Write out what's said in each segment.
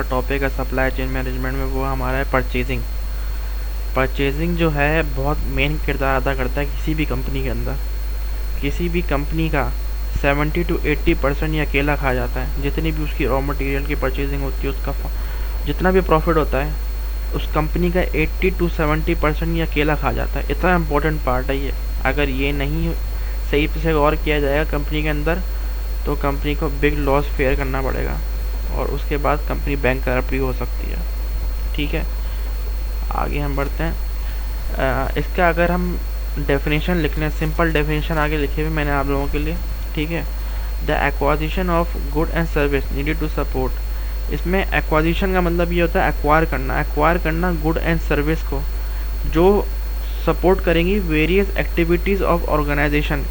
Topic है supply chain management में, वो हमारा है परचेजिंग। परचेजिंग जो है बहुत मेन किरदार अदा करता है किसी भी कंपनी के अंदर। किसी भी कंपनी का 70 to 80% ये अकेला खा जाता है। जितनी भी उसकी रॉ मटेरियल की परचेजिंग होती है, उसका जितना भी प्रॉफिट होता है, उस कंपनी का 80 to 70% ये अकेला खा जाता है। इतना इम्पोर्टेंट पार्ट है ये। अगर ये नहीं सही से गौर किया जाएगा कंपनी के अंदर, तो कंपनी को बिग लॉस फेयर करना पड़ेगा और उसके बाद कंपनी बैंकरप्ट भी हो सकती है। ठीक है, आगे हम बढ़ते हैं। इसका अगर हम डेफिनेशन लिख लें, सिंपल डेफिनेशन आगे लिखे हुए मैंने आप लोगों के लिए। ठीक है, the acquisition of good and service needed to support. इसमें एक्वाजिशन का मतलब ये होता है एक्वायर करना गुड एंड सर्विस को, जो सपोर्ट करेंगी वेरियस एक्टिविटीज़ ऑफ ऑर्गेनाइजेशन।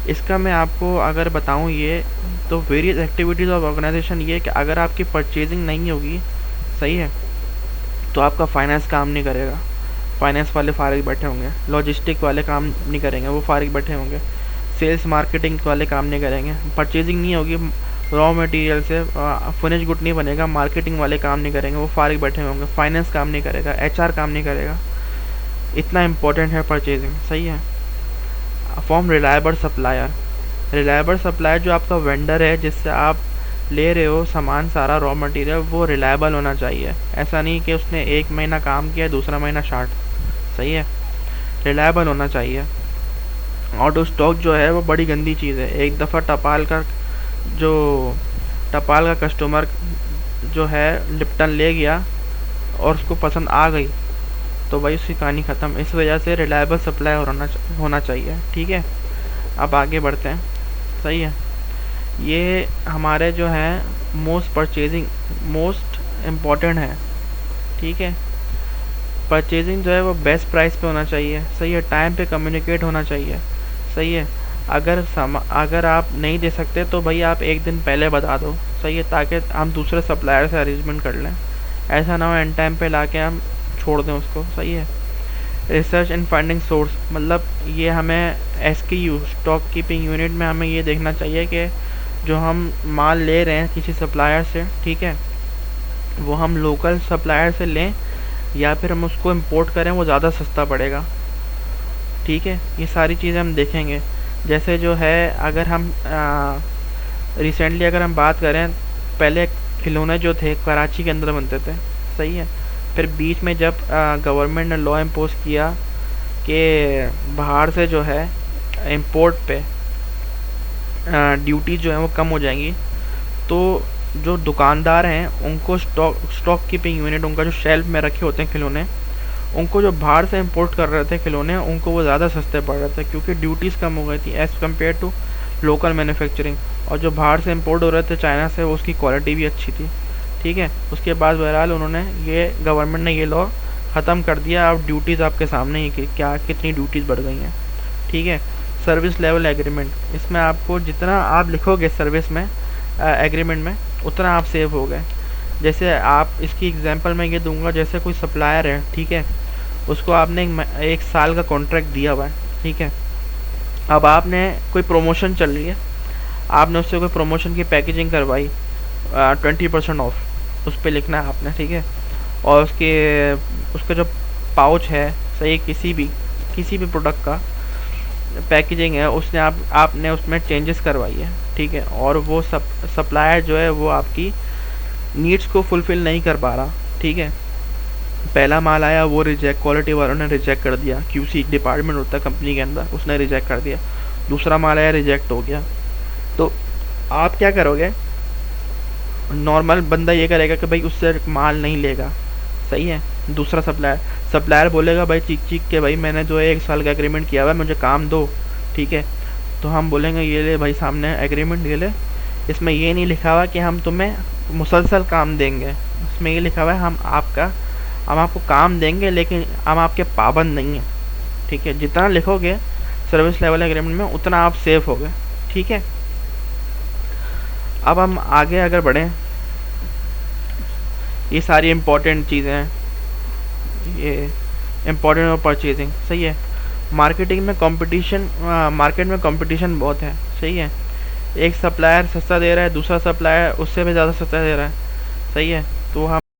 इसका मैं आपको अगर बताऊं ये, तो वेरियस एक्टिविटीज़ ऑफ ऑर्गेनाइजेशन ये कि अगर आपकी परचेजिंग नहीं होगी, सही है, तो आपका फाइनेंस काम नहीं करेगा, फाइनेंस वाले फारिग बैठे होंगे। लॉजिस्टिक वाले काम नहीं करेंगे, वो फारिग बैठे होंगे। सेल्स मार्केटिंग वाले काम नहीं करेंगे। परचेजिंग नहीं होगी, रॉ मटेरियल से फिनिश गुड नहीं बनेगा, मार्केटिंग वाले काम नहीं करेंगे, वो फारिग बैठे होंगे। फाइनेंस काम नहीं करेगा, एचआर काम नहीं करेगा। इतना इम्पोर्टेंट है परचेजिंग, सही है। Form reliable supplier. Reliable supplier जो आपका वेंडर है, जिससे आप ले रहे हो सामान, सारा रॉ मटेरियल, वो रिलायबल होना चाहिए। ऐसा नहीं कि उसने एक महीना काम किया, दूसरा महीना शार्ट, सही है, रिलायबल होना चाहिए। आउट ऑफ स्टॉक जो है वो बड़ी गंदी चीज़ है। एक दफ़ा टपाल का कस्टमर जो है लिप्टन ले गया और उसको पसंद आ गई, तो भाई उसकी कहानी ख़त्म। इस वजह से रिलायबल सप्लाई होना चाहिए। ठीक है, अब आगे बढ़ते हैं, सही है। ये हमारे जो है मोस्ट इम्पॉर्टेंट है। ठीक है, परचेजिंग जो है वो बेस्ट प्राइस पे होना चाहिए, सही है। टाइम पे कम्युनिकेट होना चाहिए, सही है। अगर आप नहीं दे सकते तो भाई आप एक दिन पहले बता दो, सही है, ताकि हम दूसरे सप्लायर से अरेंजमेंट कर लें। ऐसा ना हो एंड टाइम पे लाके हम छोड़ दें उसको, सही है। रिसर्च एंड फाइंडिंग सोर्स, मतलब ये हमें SKU स्टॉक कीपिंग यूनिट में हमें ये देखना चाहिए कि जो हम माल ले रहे हैं किसी सप्लायर से, ठीक है, वो हम लोकल सप्लायर से लें या फिर हम उसको इंपोर्ट करें, वो ज़्यादा सस्ता पड़ेगा। ठीक है, ये सारी चीज़ें हम देखेंगे। जैसे जो है, अगर हम रिसेंटली अगर हम बात करें, पहले खिलौने जो थे कराची के अंदर बनते थे, सही है। फिर बीच में जब गवर्नमेंट ने लॉ इम्पोज किया कि बाहर से जो है इंपोर्ट पे ड्यूटी जो है वो कम हो जाएंगी, तो जो दुकानदार हैं उनको स्टॉक कीपिंग यूनिट, उनका जो शेल्फ में रखे होते हैं खिलौने, उनको जो बाहर से इंपोर्ट कर रहे थे खिलौने, उनको वो ज़्यादा सस्ते पड़ रहे थे, क्योंकि ड्यूटीज़ कम हो गई थी as compare to local manufacturing. और जो बाहर से इंपोर्ट हो रहे थे चाइना से, वो उसकी क्वालिटी भी अच्छी थी। ठीक है, उसके बाद बहरहाल उन्होंने गवर्नमेंट ने ये लॉ ख़त्म कर दिया। अब ड्यूटीज़ आपके सामने ही कि क्या कितनी ड्यूटीज़ बढ़ गई हैं। ठीक है, सर्विस लेवल एग्रीमेंट, इसमें आपको जितना आप लिखोगे सर्विस में एग्रीमेंट में, उतना आप सेव हो गए। जैसे आप इसकी एग्जांपल मैं ये दूंगा, जैसे कोई सप्लायर है, ठीक है, उसको आपने एक साल का कॉन्ट्रैक्ट दिया हुआ है, ठीक है। अब आपने कोई प्रमोशन चल रही है, आपने उससे कोई प्रमोशन की पैकेजिंग करवाई, 20% ऑफ उस पर लिखना है आपने, ठीक है। और उसका जो पाउच है, सही, किसी भी प्रोडक्ट का पैकेजिंग है, उसने आपने उसमें चेंजेस करवाई है, ठीक है। और वो सप्लायर जो है वो आपकी नीड्स को फुलफ़िल नहीं कर पा रहा, ठीक है। पहला माल आया, वो क्वालिटी वालों ने रिजेक्ट कर दिया, QC डिपार्टमेंट होता है कंपनी के अंदर, उसने रिजेक्ट कर दिया। दूसरा माल आया, रिजेक्ट हो गया, तो आप क्या करोगे? नॉर्मल बंदा ये करेगा कि भाई उससे माल नहीं लेगा, सही है। दूसरा सप्लायर बोलेगा भाई चीख के, भाई मैंने जो है 1 साल का एग्रीमेंट किया हुआ है, मुझे काम दो, ठीक है। तो हम बोलेंगे ये ले भाई सामने एग्रीमेंट ये ले, इसमें ये नहीं लिखा हुआ कि हम तुम्हें मुसलसल काम देंगे, इसमें ये लिखा हुआ है हम आपको काम देंगे, लेकिन हम आपके पाबंद नहीं हैं, ठीक है। जितना लिखोगे सर्विस लेवल एग्रीमेंट में, उतना आप सेफ होगे, ठीक है। अब हम आगे अगर बढ़ें, ये सारी इम्पोर्टेंट चीज़ें हैं, ये इम्पोर्टेंट और परचेजिंग, सही है। मार्केट में कंपटीशन बहुत है, सही है। एक सप्लायर सस्ता दे रहा है, दूसरा सप्लायर उससे भी ज़्यादा सस्ता दे रहा है, सही है। तो हम